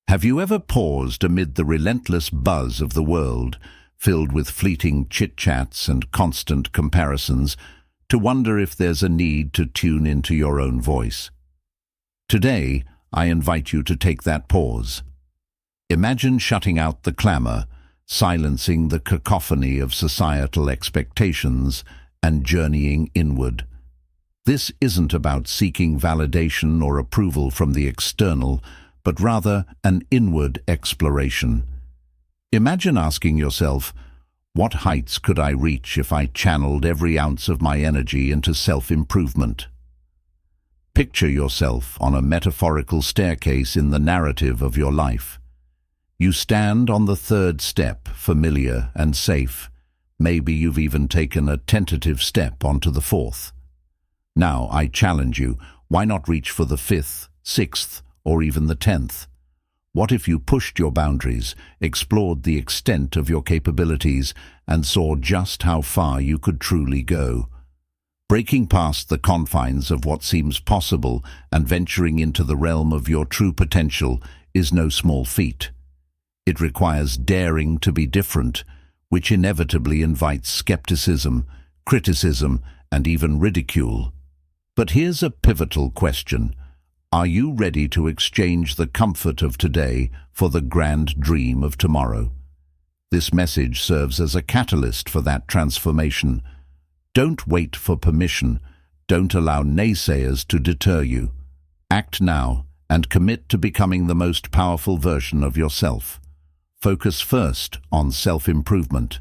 Have you ever paused amid the relentless buzz of the world, filled with fleeting chit-chats and constant comparisons, to wonder if there's a need to tune into your own voice? Today, I invite you to take that pause. Imagine shutting out the clamor, silencing the cacophony of societal expectations, and journeying inward. This isn't about seeking validation or approval from the external, but rather an inward exploration. Imagine asking yourself, what heights could I reach if I channeled every ounce of my energy into self-improvement? Picture yourself on a metaphorical staircase in the narrative of your life. You stand on the third step, familiar and safe. Maybe you've even taken a tentative step onto the fourth. Now, I challenge you, why not reach for the fifth, sixth, or even the 10th? What if you pushed your boundaries, explored the extent of your capabilities, and saw just how far you could truly go? Breaking past the confines of what seems possible and venturing into the realm of your true potential is no small feat. It requires daring to be different, which inevitably invites skepticism, criticism, and even ridicule. But here's a pivotal question. Are you ready to exchange the comfort of today for the grand dream of tomorrow? This message serves as a catalyst for that transformation. Don't wait for permission. Don't allow naysayers to deter you. Act now and commit to becoming the most powerful version of yourself. Focus first on self-improvement.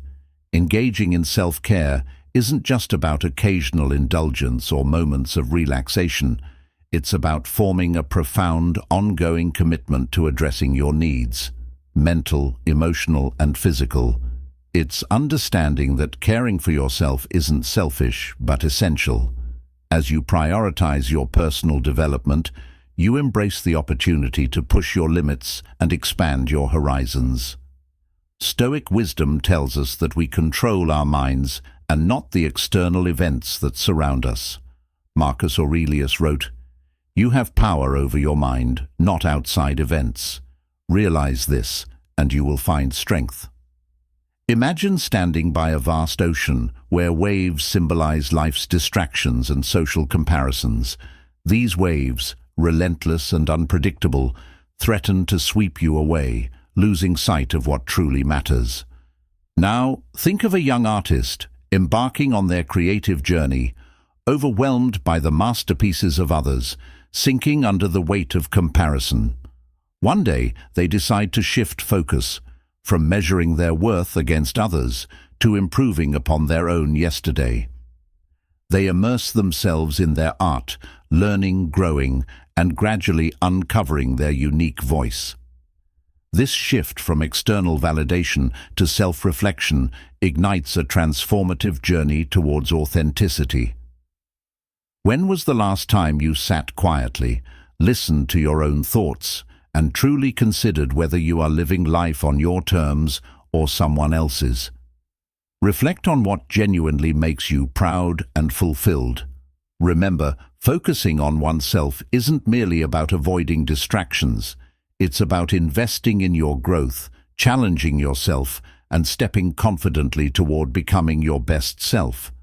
Engaging in self-care isn't just about occasional indulgence or moments of relaxation. It's about forming a profound, ongoing commitment to addressing your needs, mental, emotional, and physical. It's understanding that caring for yourself isn't selfish, but essential. As you prioritize your personal development, you embrace the opportunity to push your limits and expand your horizons. Stoic wisdom tells us that we control our minds and not the external events that surround us. Marcus Aurelius wrote, "You have power over your mind, not outside events. Realize this, and you will find strength." Imagine standing by a vast ocean where waves symbolize life's distractions and social comparisons. These waves, relentless and unpredictable, threaten to sweep you away, losing sight of what truly matters. Now, think of a young artist embarking on their creative journey, overwhelmed by the masterpieces of others, sinking under the weight of comparison. One day, they decide to shift focus from measuring their worth against others to improving upon their own yesterday. They immerse themselves in their art, learning, growing, and gradually uncovering their unique voice. This shift from external validation to self-reflection ignites a transformative journey towards authenticity. When was the last time you sat quietly, listened to your own thoughts, and truly considered whether you are living life on your terms or someone else's? Reflect on what genuinely makes you proud and fulfilled. Remember, focusing on oneself isn't merely about avoiding distractions. It's about investing in your growth, challenging yourself, and stepping confidently toward becoming your best self.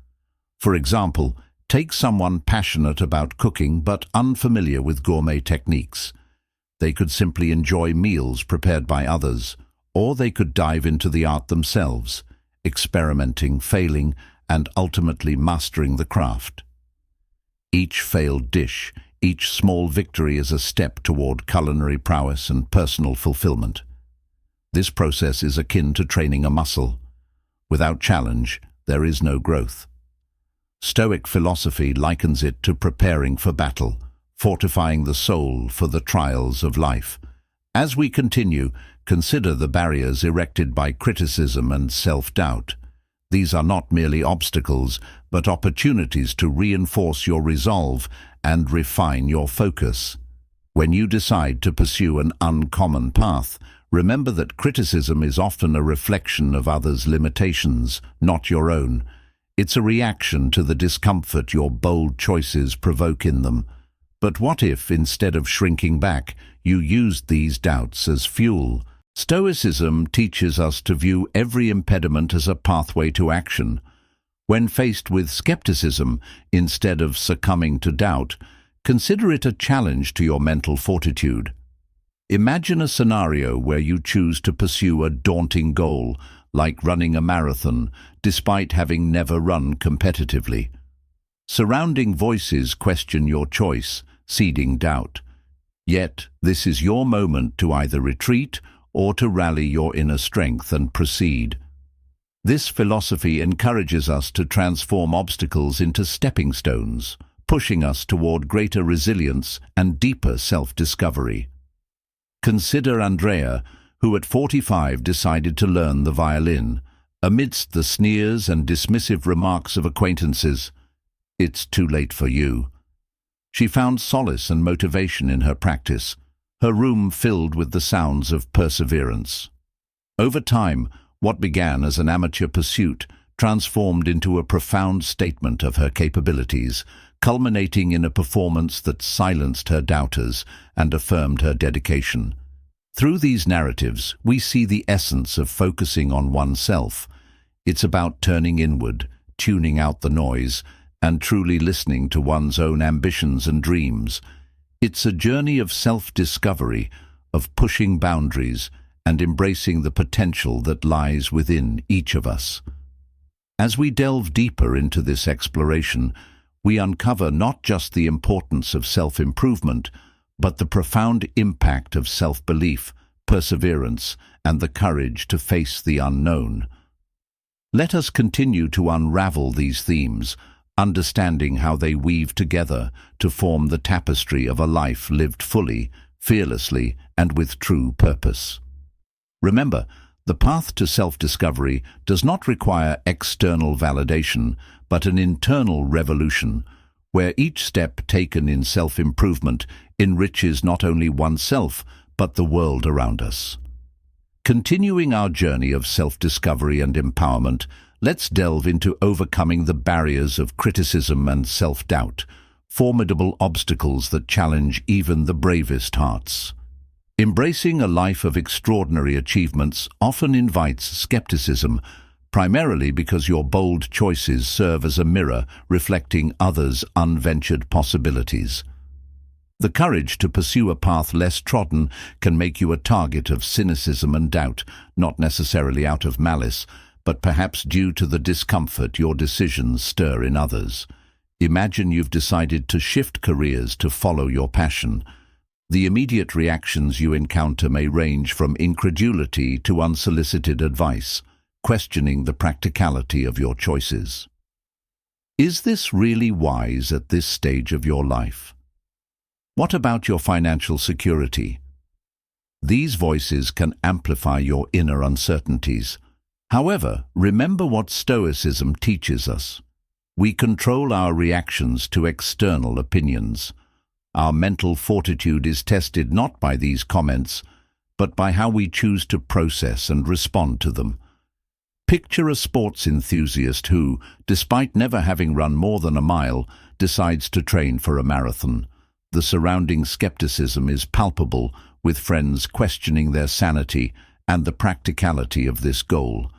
For example, take someone passionate about cooking but unfamiliar with gourmet techniques. They could simply enjoy meals prepared by others, or they could dive into the art themselves, experimenting, failing, and ultimately mastering the craft. Each failed dish, each small victory is a step toward culinary prowess and personal fulfillment. This process is akin to training a muscle. Without challenge, there is no growth. Stoic philosophy likens it to preparing for battle, fortifying the soul for the trials of life. As we continue, consider the barriers erected by criticism and self-doubt. These are not merely obstacles, but opportunities to reinforce your resolve and refine your focus. When you decide to pursue an uncommon path, remember that criticism is often a reflection of others' limitations, not your own. It's a reaction to the discomfort your bold choices provoke in them. But what if, instead of shrinking back, you used these doubts as fuel? Stoicism teaches us to view every impediment as a pathway to action. When faced with skepticism, instead of succumbing to doubt, consider it a challenge to your mental fortitude. Imagine a scenario where you choose to pursue a daunting goal, like running a marathon, despite having never run competitively. Surrounding voices question your choice, seeding doubt. Yet, this is your moment to either retreat or to rally your inner strength and proceed. This philosophy encourages us to transform obstacles into stepping stones, pushing us toward greater resilience and deeper self-discovery. Consider Andrea, who at 45 decided to learn the violin. Amidst the sneers and dismissive remarks of acquaintances, "It's too late for you." She found solace and motivation in her practice, her room filled with the sounds of perseverance. Over time, what began as an amateur pursuit transformed into a profound statement of her capabilities, culminating in a performance that silenced her doubters and affirmed her dedication. Through these narratives, we see the essence of focusing on oneself. It's about turning inward, tuning out the noise, and truly listening to one's own ambitions and dreams. It's a journey of self-discovery, of pushing boundaries, and embracing the potential that lies within each of us. As we delve deeper into this exploration, we uncover not just the importance of self-improvement, but the profound impact of self-belief, perseverance, and the courage to face the unknown. Let us continue to unravel these themes, understanding how they weave together to form the tapestry of a life lived fully, fearlessly, and with true purpose. Remember, the path to self-discovery does not require external validation, but an internal revolution, where each step taken in self-improvement enriches not only oneself, but the world around us. Continuing our journey of self-discovery and empowerment, let's delve into overcoming the barriers of criticism and self-doubt, formidable obstacles that challenge even the bravest hearts. Embracing a life of extraordinary achievements often invites skepticism, primarily because your bold choices serve as a mirror reflecting others' unventured possibilities. The courage to pursue a path less trodden can make you a target of cynicism and doubt, not necessarily out of malice, but perhaps due to the discomfort your decisions stir in others. Imagine you've decided to shift careers to follow your passion. The immediate reactions you encounter may range from incredulity to unsolicited advice, questioning the practicality of your choices. Is this really wise at this stage of your life? What about your financial security? These voices can amplify your inner uncertainties. However, remember what Stoicism teaches us. We control our reactions to external opinions. Our mental fortitude is tested not by these comments, but by how we choose to process and respond to them. Picture a sports enthusiast who, despite never having run more than a mile, decides to train for a marathon. The surrounding skepticism is palpable, with friends questioning their sanity and the practicality of this goal.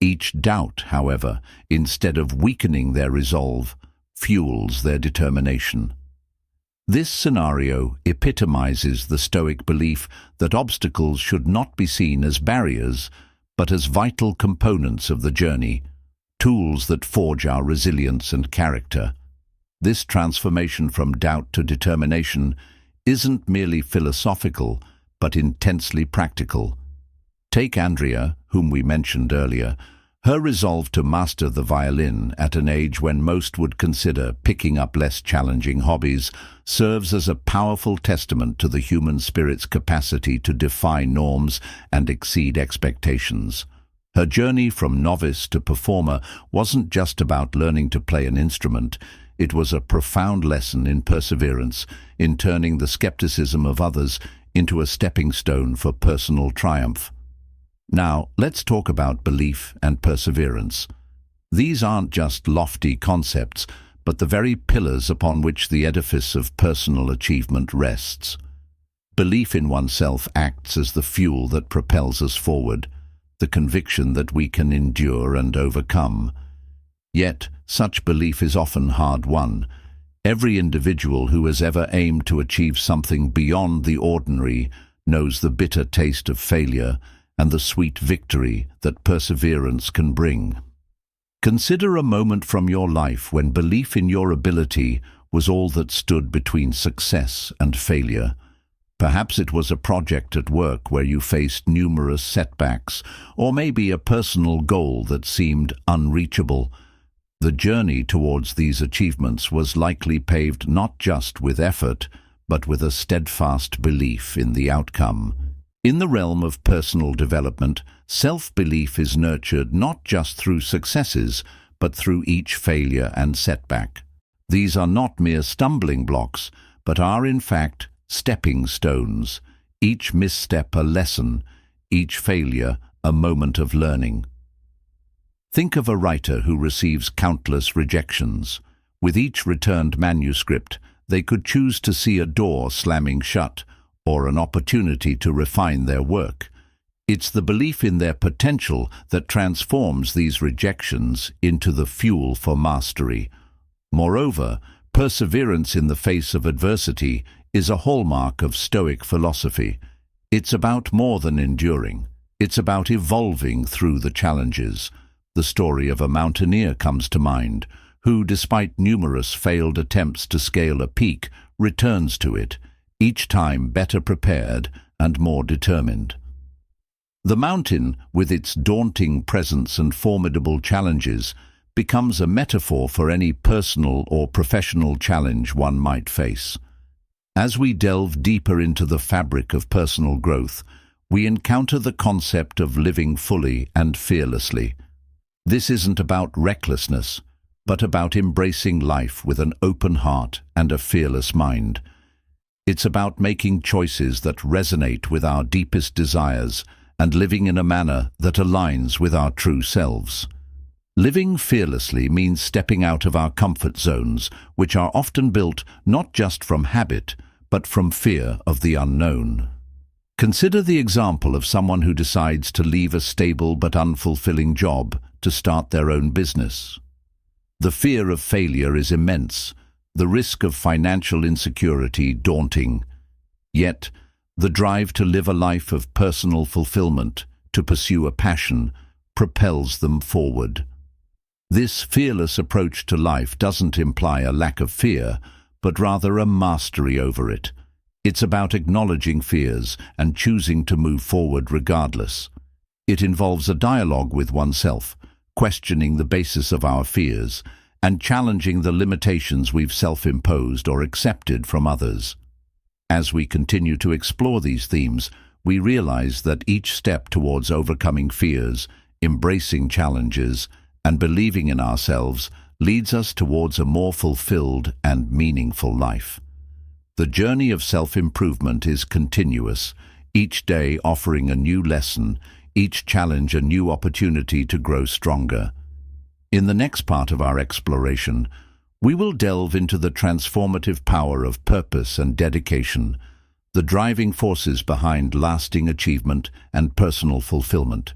Each doubt, however, instead of weakening their resolve, fuels their determination. This scenario epitomizes the Stoic belief that obstacles should not be seen as barriers, but as vital components of the journey, tools that forge our resilience and character. This transformation from doubt to determination isn't merely philosophical, but intensely practical. Take Andrea, whom we mentioned earlier. Her resolve to master the violin at an age when most would consider picking up less challenging hobbies serves as a powerful testament to the human spirit's capacity to defy norms and exceed expectations. Her journey from novice to performer wasn't just about learning to play an instrument. It was a profound lesson in perseverance, in turning the skepticism of others into a stepping stone for personal triumph. Now, let's talk about belief and perseverance. These aren't just lofty concepts, but the very pillars upon which the edifice of personal achievement rests. Belief in oneself acts as the fuel that propels us forward, the conviction that we can endure and overcome. Yet, such belief is often hard-won. Every individual who has ever aimed to achieve something beyond the ordinary knows the bitter taste of failure and the sweet victory that perseverance can bring. Consider a moment from your life when belief in your ability was all that stood between success and failure. Perhaps it was a project at work where you faced numerous setbacks, or maybe a personal goal that seemed unreachable. The journey towards these achievements was likely paved not just with effort, but with a steadfast belief in the outcome. In the realm of personal development, self-belief is nurtured not just through successes, but through each failure and setback. These are not mere stumbling blocks, but are in fact stepping stones, each misstep a lesson, each failure a moment of learning. Think of a writer who receives countless rejections. With each returned manuscript, they could choose to see a door slamming shut or an opportunity to refine their work. It's the belief in their potential that transforms these rejections into the fuel for mastery. Moreover, perseverance in the face of adversity is a hallmark of Stoic philosophy. It's about more than enduring. It's about evolving through the challenges. The story of a mountaineer comes to mind, who, despite numerous failed attempts to scale a peak, returns to it, each time better prepared and more determined. The mountain, with its daunting presence and formidable challenges, becomes a metaphor for any personal or professional challenge one might face. As we delve deeper into the fabric of personal growth, we encounter the concept of living fully and fearlessly. This isn't about recklessness, but about embracing life with an open heart and a fearless mind. It's about making choices that resonate with our deepest desires and living in a manner that aligns with our true selves. Living fearlessly means stepping out of our comfort zones, which are often built not just from habit, but from fear of the unknown. Consider the example of someone who decides to leave a stable but unfulfilling job to start their own business. The fear of failure is immense, the risk of financial insecurity daunting. Yet, the drive to live a life of personal fulfillment, to pursue a passion, propels them forward. This fearless approach to life doesn't imply a lack of fear, but rather a mastery over it. It's about acknowledging fears and choosing to move forward regardless. It involves a dialogue with oneself, questioning the basis of our fears, and challenging the limitations we've self-imposed or accepted from others. As we continue to explore these themes, we realize that each step towards overcoming fears, embracing challenges, and believing in ourselves leads us towards a more fulfilled and meaningful life. The journey of self-improvement is continuous, each day offering a new lesson, each challenge a new opportunity to grow stronger. In the next part of our exploration, we will delve into the transformative power of purpose and dedication, the driving forces behind lasting achievement and personal fulfillment.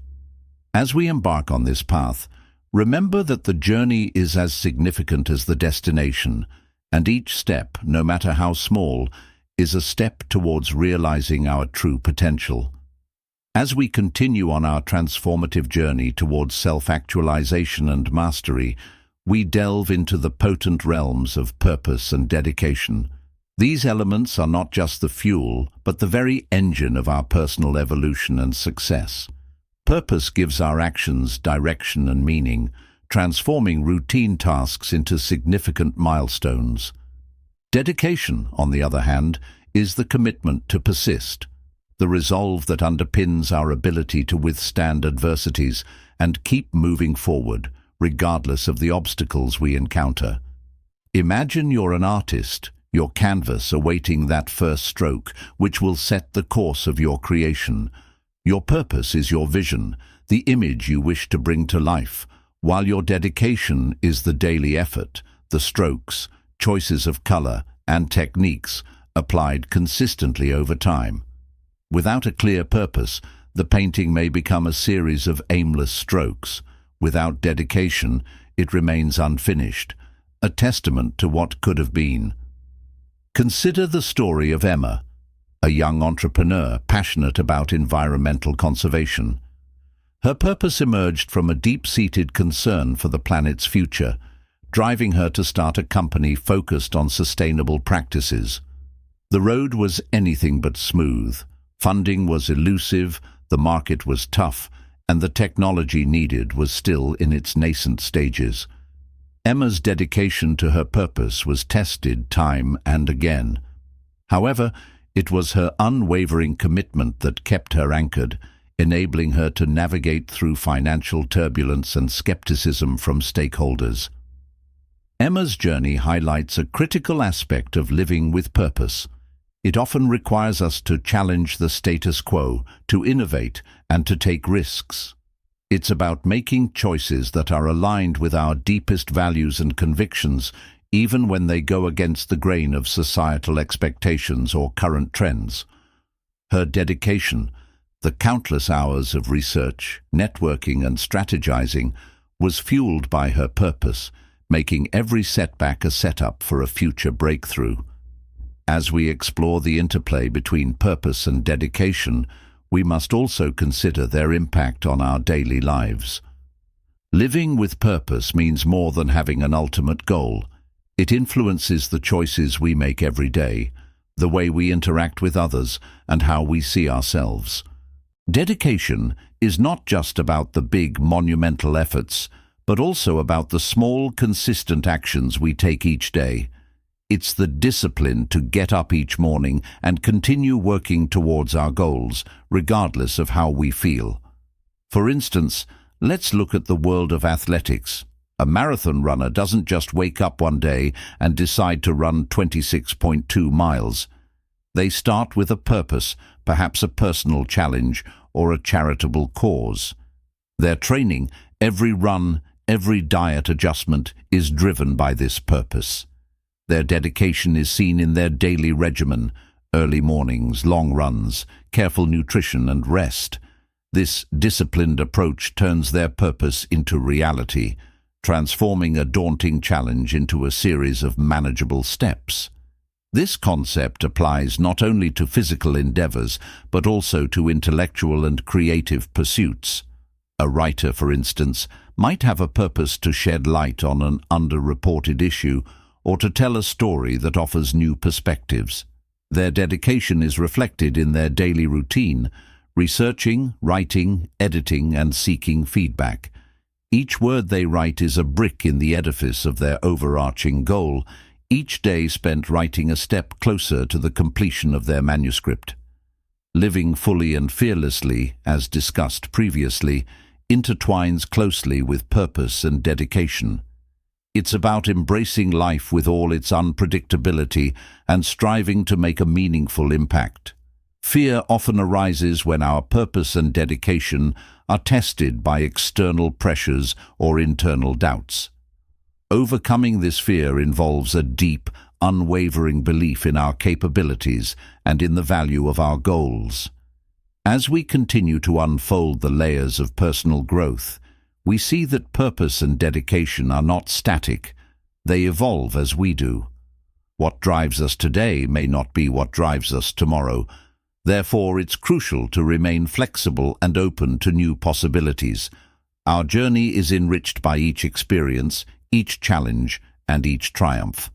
As we embark on this path, remember that the journey is as significant as the destination, and each step, no matter how small, is a step towards realizing our true potential. As we continue on our transformative journey towards self-actualization and mastery, we delve into the potent realms of purpose and dedication. These elements are not just the fuel, but the very engine of our personal evolution and success. Purpose gives our actions direction and meaning, transforming routine tasks into significant milestones. Dedication, on the other hand, is the commitment to persist, the resolve that underpins our ability to withstand adversities and keep moving forward, regardless of the obstacles we encounter. Imagine you're an artist, your canvas awaiting that first stroke, which will set the course of your creation. Your purpose is your vision, the image you wish to bring to life, while your dedication is the daily effort, the strokes, choices of color, and techniques applied consistently over time. Without a clear purpose, the painting may become a series of aimless strokes. Without dedication, it remains unfinished, a testament to what could have been. Consider the story of Emma, a young entrepreneur passionate about environmental conservation. Her purpose emerged from a deep-seated concern for the planet's future, driving her to start a company focused on sustainable practices. The road was anything but smooth. Funding was elusive, the market was tough, and the technology needed was still in its nascent stages. Emma's dedication to her purpose was tested time and again. However, it was her unwavering commitment that kept her anchored, enabling her to navigate through financial turbulence and skepticism from stakeholders. Emma's journey highlights a critical aspect of living with purpose. It often requires us to challenge the status quo, to innovate, and to take risks. It's about making choices that are aligned with our deepest values and convictions, even when they go against the grain of societal expectations or current trends. Her dedication, the countless hours of research, networking, and strategizing, was fueled by her purpose, making every setback a setup for a future breakthrough. As we explore the interplay between purpose and dedication, we must also consider their impact on our daily lives. Living with purpose means more than having an ultimate goal. It influences the choices we make every day, the way we interact with others, and how we see ourselves. Dedication is not just about the big, monumental efforts, but also about the small, consistent actions we take each day. It's the discipline to get up each morning and continue working towards our goals, regardless of how we feel. For instance, let's look at the world of athletics. A marathon runner doesn't just wake up one day and decide to run 26.2 miles. They start with a purpose, perhaps a personal challenge or a charitable cause. Their training, every run, every diet adjustment is driven by this purpose. Their dedication is seen in their daily regimen, early mornings, long runs, careful nutrition and rest. This disciplined approach turns their purpose into reality, transforming a daunting challenge into a series of manageable steps. This concept applies not only to physical endeavors, but also to intellectual and creative pursuits. A writer, for instance, might have a purpose to shed light on an underreported issue or to tell a story that offers new perspectives. Their dedication is reflected in their daily routine, researching, writing, editing, and seeking feedback. Each word they write is a brick in the edifice of their overarching goal, each day spent writing a step closer to the completion of their manuscript. Living fully and fearlessly, as discussed previously, intertwines closely with purpose and dedication. It's about embracing life with all its unpredictability and striving to make a meaningful impact. Fear often arises when our purpose and dedication are tested by external pressures or internal doubts. Overcoming this fear involves a deep, unwavering belief in our capabilities and in the value of our goals. As we continue to unfold the layers of personal growth, we see that purpose and dedication are not static. They evolve as we do. What drives us today may not be what drives us tomorrow. Therefore, it's crucial to remain flexible and open to new possibilities. Our journey is enriched by each experience, each challenge, and each triumph.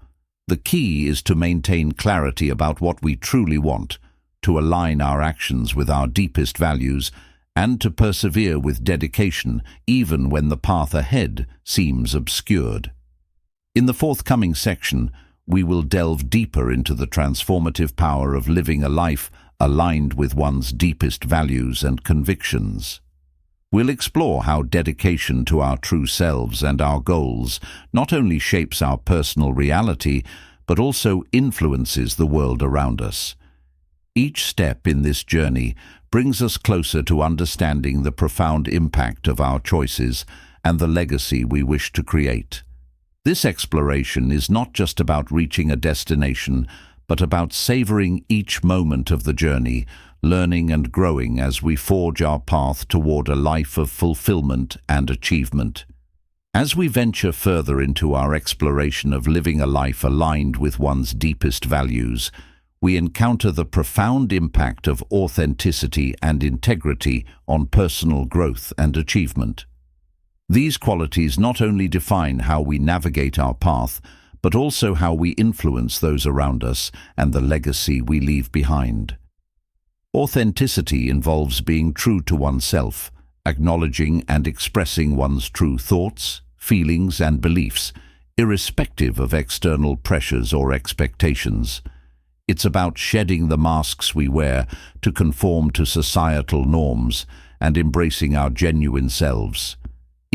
The key is to maintain clarity about what we truly want, to align our actions with our deepest values, and to persevere with dedication even when the path ahead seems obscured. In the forthcoming section, we will delve deeper into the transformative power of living a life aligned with one's deepest values and convictions. We'll explore how dedication to our true selves and our goals not only shapes our personal reality, but also influences the world around us. Each step in this journey brings us closer to understanding the profound impact of our choices and the legacy we wish to create. This exploration is not just about reaching a destination, but about savoring each moment of the journey, learning and growing as we forge our path toward a life of fulfillment and achievement. As we venture further into our exploration of living a life aligned with one's deepest values, we encounter the profound impact of authenticity and integrity on personal growth and achievement. These qualities not only define how we navigate our path, but also how we influence those around us and the legacy we leave behind. Authenticity involves being true to oneself, acknowledging and expressing one's true thoughts, feelings, and beliefs, irrespective of external pressures or expectations. It's about shedding the masks we wear to conform to societal norms and embracing our genuine selves.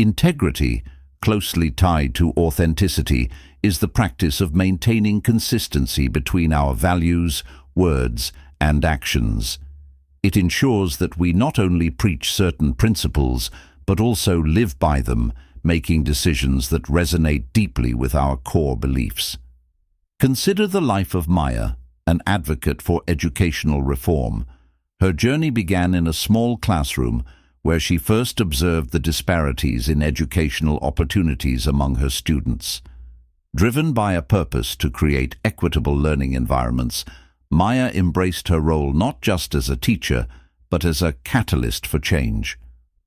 Integrity, closely tied to authenticity, is the practice of maintaining consistency between our values, words, and actions. It ensures that we not only preach certain principles, but also live by them, making decisions that resonate deeply with our core beliefs. Consider the life of Maya, an advocate for educational reform. Her journey began in a small classroom where she first observed the disparities in educational opportunities among her students. Driven by a purpose to create equitable learning environments, Maya embraced her role not just as a teacher, but as a catalyst for change.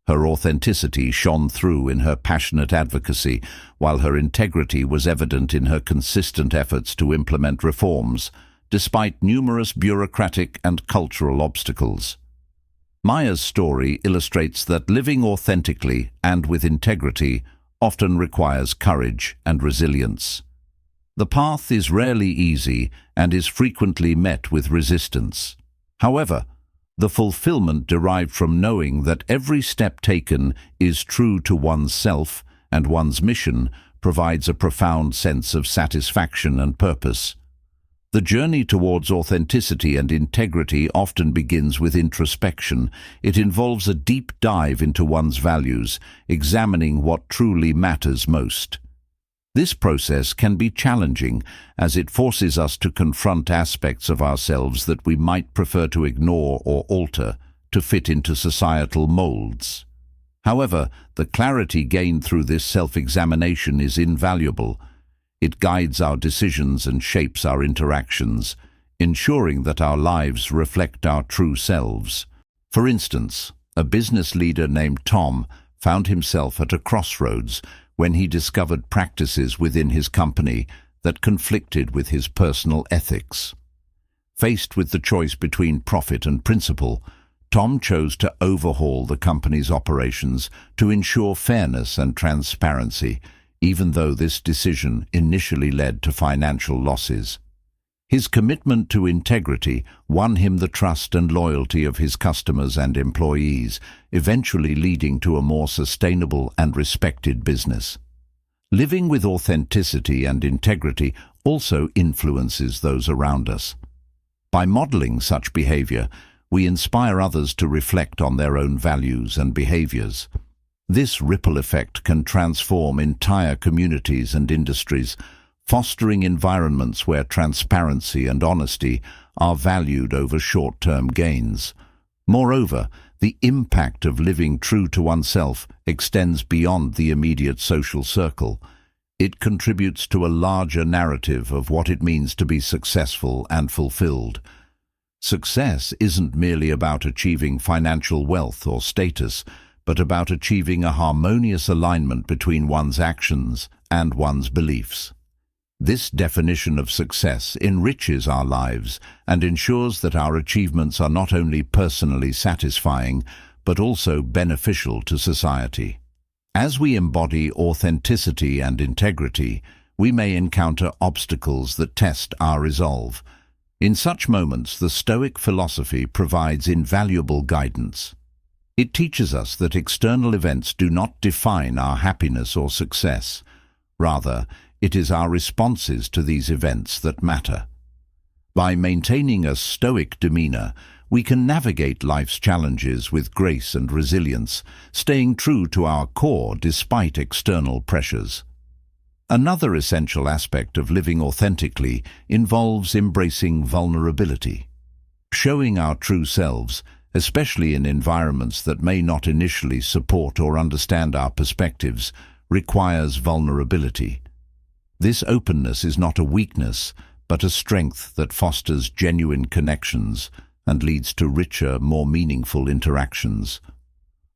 Her authenticity shone through in her passionate advocacy, while her integrity was evident in her consistent efforts to implement reforms, despite numerous bureaucratic and cultural obstacles. Maya's story illustrates that living authentically and with integrity often requires courage and resilience. The path is rarely easy and is frequently met with resistance. However, the fulfillment derived from knowing that every step taken is true to one's self and one's mission provides a profound sense of satisfaction and purpose. The journey towards authenticity and integrity often begins with introspection. It involves a deep dive into one's values, examining what truly matters most. This process can be challenging, as it forces us to confront aspects of ourselves that we might prefer to ignore or alter to fit into societal molds. However, the clarity gained through this self-examination is invaluable. It guides our decisions and shapes our interactions, ensuring that our lives reflect our true selves. For instance, a business leader named Tom found himself at a crossroads when he discovered practices within his company that conflicted with his personal ethics. Faced with the choice between profit and principle, Tom chose to overhaul the company's operations to ensure fairness and transparency, even though this decision initially led to financial losses. His commitment to integrity won him the trust and loyalty of his customers and employees, eventually leading to a more sustainable and respected business. Living with authenticity and integrity also influences those around us. By modeling such behavior, we inspire others to reflect on their own values and behaviors. This ripple effect can transform entire communities and industries, fostering environments where transparency and honesty are valued over short-term gains. Moreover, the impact of living true to oneself extends beyond the immediate social circle. It contributes to a larger narrative of what it means to be successful and fulfilled. Success isn't merely about achieving financial wealth or status, but about achieving a harmonious alignment between one's actions and one's beliefs. This definition of success enriches our lives and ensures that our achievements are not only personally satisfying, but also beneficial to society. As we embody authenticity and integrity, we may encounter obstacles that test our resolve. In such moments, the Stoic philosophy provides invaluable guidance. It teaches us that external events do not define our happiness or success. Rather, it is our responses to these events that matter. By maintaining a Stoic demeanor, we can navigate life's challenges with grace and resilience, staying true to our core despite external pressures. Another essential aspect of living authentically involves embracing vulnerability. Showing our true selves, especially in environments that may not initially support or understand our perspectives, requires vulnerability. This openness is not a weakness, but a strength that fosters genuine connections and leads to richer, more meaningful interactions.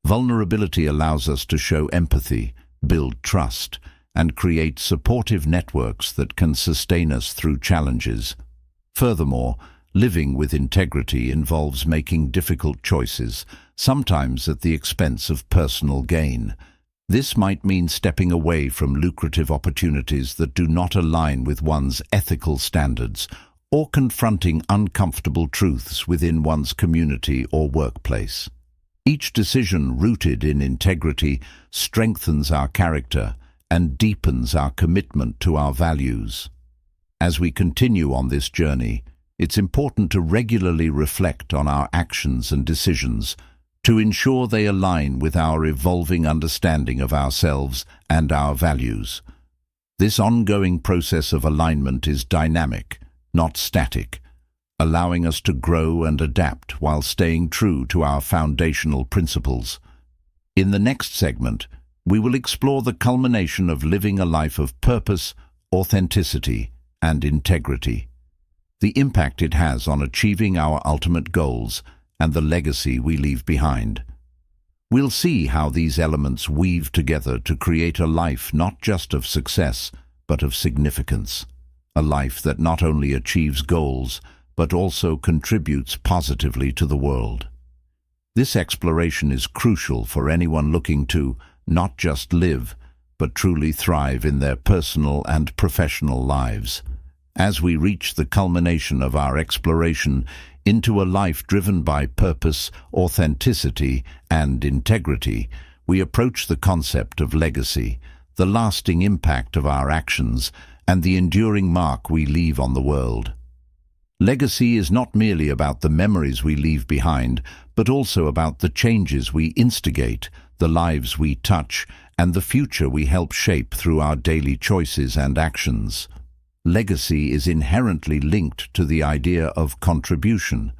Vulnerability allows us to show empathy, build trust, and create supportive networks that can sustain us through challenges. Furthermore, living with integrity involves making difficult choices, sometimes at the expense of personal gain. This might mean stepping away from lucrative opportunities that do not align with one's ethical standards, or confronting uncomfortable truths within one's community or workplace. Each decision rooted in integrity strengthens our character and deepens our commitment to our values. As we continue on this journey, it's important to regularly reflect on our actions and decisions to ensure they align with our evolving understanding of ourselves and our values. This ongoing process of alignment is dynamic, not static, allowing us to grow and adapt while staying true to our foundational principles. In the next segment, we will explore the culmination of living a life of purpose, authenticity, and integrity, the impact it has on achieving our ultimate goals, and the legacy we leave behind. We'll see how these elements weave together to create a life not just of success, but of significance, a life that not only achieves goals, but also contributes positively to the world. This exploration is crucial for anyone looking to not just live, but truly thrive in their personal and professional lives. As we reach the culmination of our exploration into a life driven by purpose, authenticity, and integrity, we approach the concept of legacy, the lasting impact of our actions, and the enduring mark we leave on the world. Legacy is not merely about the memories we leave behind, but also about the changes we instigate, the lives we touch, and the future we help shape through our daily choices and actions. Legacy is inherently linked to the idea of contribution.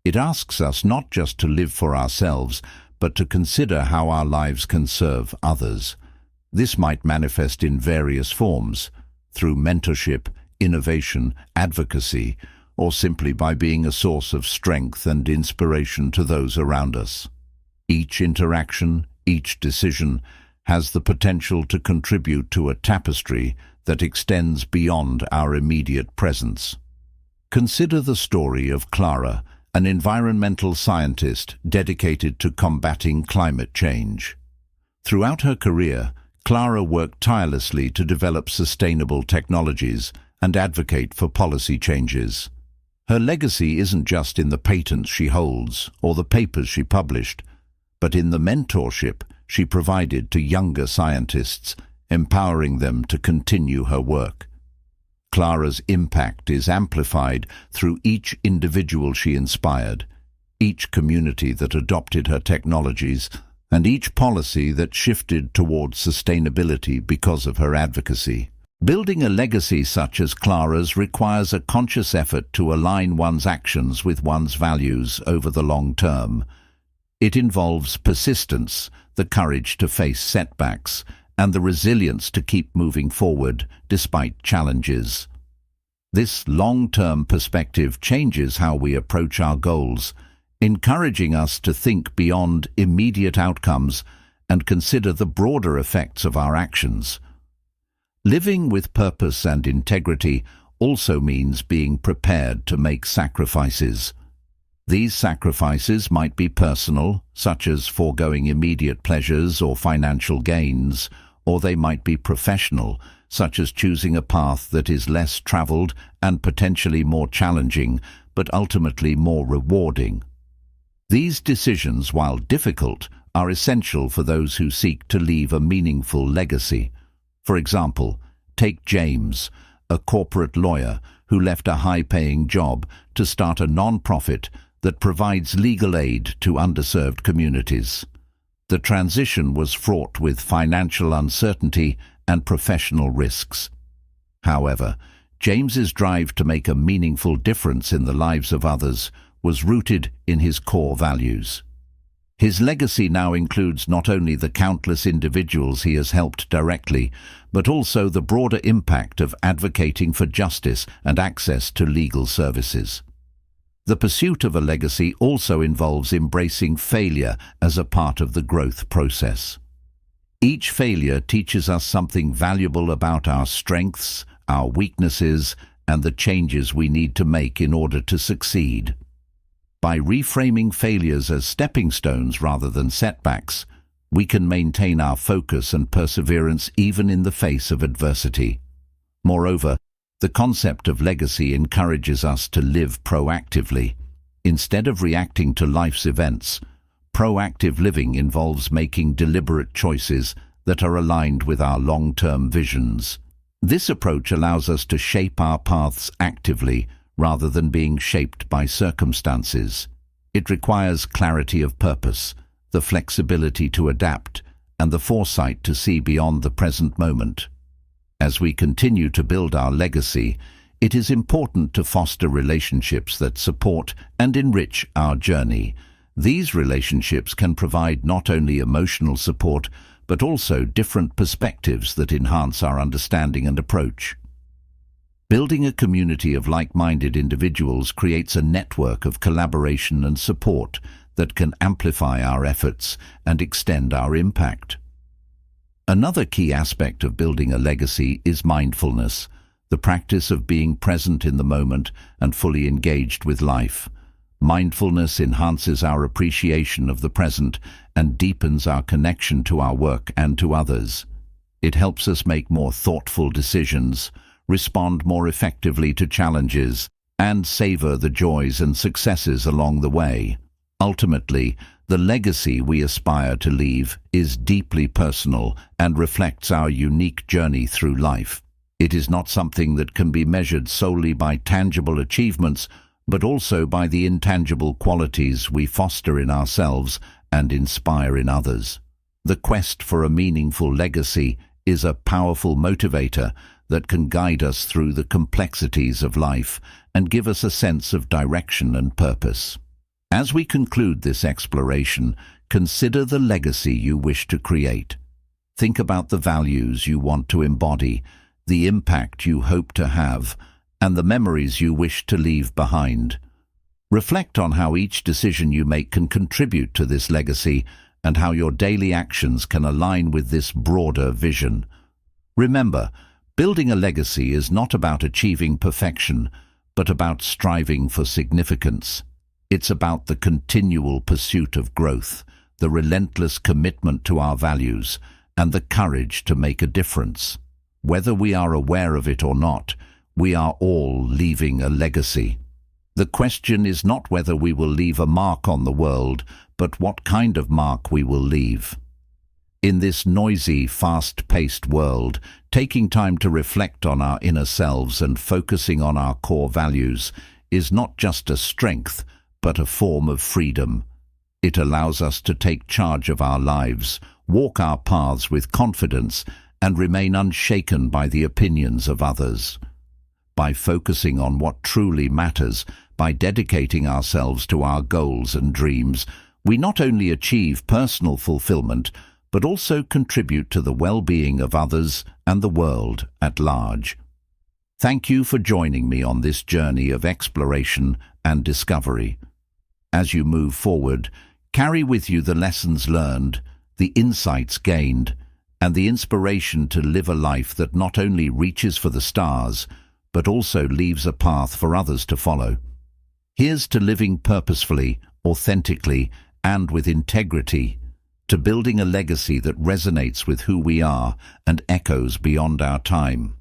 It asks us not just to live for ourselves, but to consider how our lives can serve others. This might manifest in various forms, through mentorship, innovation, advocacy, or simply by being a source of strength and inspiration to those around us. Each interaction, each decision, has the potential to contribute to a tapestry that extends beyond our immediate presence. Consider the story of Clara, an environmental scientist dedicated to combating climate change. Throughout her career, Clara worked tirelessly to develop sustainable technologies and advocate for policy changes. Her legacy isn't just in the patents she holds or the papers she published, but in the mentorship she provided to younger scientists, empowering them to continue her work. Clara's impact is amplified through each individual she inspired, each community that adopted her technologies, and each policy that shifted towards sustainability because of her advocacy. Building a legacy such as Clara's requires a conscious effort to align one's actions with one's values over the long term. It involves persistence, the courage to face setbacks, and the resilience to keep moving forward despite challenges. This long-term perspective changes how we approach our goals, encouraging us to think beyond immediate outcomes and consider the broader effects of our actions. Living with purpose and integrity also means being prepared to make sacrifices. These sacrifices might be personal, such as foregoing immediate pleasures or financial gains, or they might be professional, such as choosing a path that is less traveled and potentially more challenging, but ultimately more rewarding. These decisions, while difficult, are essential for those who seek to leave a meaningful legacy. For example, take James, a corporate lawyer who left a high-paying job to start a non-profit that provides legal aid to underserved communities. The transition was fraught with financial uncertainty and professional risks. However, James's drive to make a meaningful difference in the lives of others was rooted in his core values. His legacy now includes not only the countless individuals he has helped directly, but also the broader impact of advocating for justice and access to legal services. The pursuit of a legacy also involves embracing failure as a part of the growth process. Each failure teaches us something valuable about our strengths, our weaknesses, and the changes we need to make in order to succeed. By reframing failures as stepping stones rather than setbacks, we can maintain our focus and perseverance even in the face of adversity. Moreover, the concept of legacy encourages us to live proactively. Instead of reacting to life's events, proactive living involves making deliberate choices that are aligned with our long-term visions. This approach allows us to shape our paths actively rather than being shaped by circumstances. It requires clarity of purpose, the flexibility to adapt, and the foresight to see beyond the present moment. As we continue to build our legacy, it is important to foster relationships that support and enrich our journey. These relationships can provide not only emotional support, but also different perspectives that enhance our understanding and approach. Building a community of like-minded individuals creates a network of collaboration and support that can amplify our efforts and extend our impact. Another key aspect of building a legacy is mindfulness, the practice of being present in the moment and fully engaged with life. Mindfulness enhances our appreciation of the present and deepens our connection to our work and to others. It helps us make more thoughtful decisions, respond more effectively to challenges, and savor the joys and successes along the way. Ultimately, the legacy we aspire to leave is deeply personal and reflects our unique journey through life. It is not something that can be measured solely by tangible achievements, but also by the intangible qualities we foster in ourselves and inspire in others. The quest for a meaningful legacy is a powerful motivator that can guide us through the complexities of life and give us a sense of direction and purpose. As we conclude this exploration, consider the legacy you wish to create. Think about the values you want to embody, the impact you hope to have, and the memories you wish to leave behind. Reflect on how each decision you make can contribute to this legacy and how your daily actions can align with this broader vision. Remember, building a legacy is not about achieving perfection, but about striving for significance. It's about the continual pursuit of growth, the relentless commitment to our values, and the courage to make a difference. Whether we are aware of it or not, we are all leaving a legacy. The question is not whether we will leave a mark on the world, but what kind of mark we will leave. In this noisy, fast-paced world, taking time to reflect on our inner selves and focusing on our core values is not just a strength, but a form of freedom. It allows us to take charge of our lives, walk our paths with confidence, and remain unshaken by the opinions of others. By focusing on what truly matters, by dedicating ourselves to our goals and dreams, we not only achieve personal fulfillment, but also contribute to the well-being of others and the world at large. Thank you for joining me on this journey of exploration and discovery. As you move forward, carry with you the lessons learned, the insights gained, and the inspiration to live a life that not only reaches for the stars, but also leaves a path for others to follow. Here's to living purposefully, authentically, and with integrity, to building a legacy that resonates with who we are and echoes beyond our time.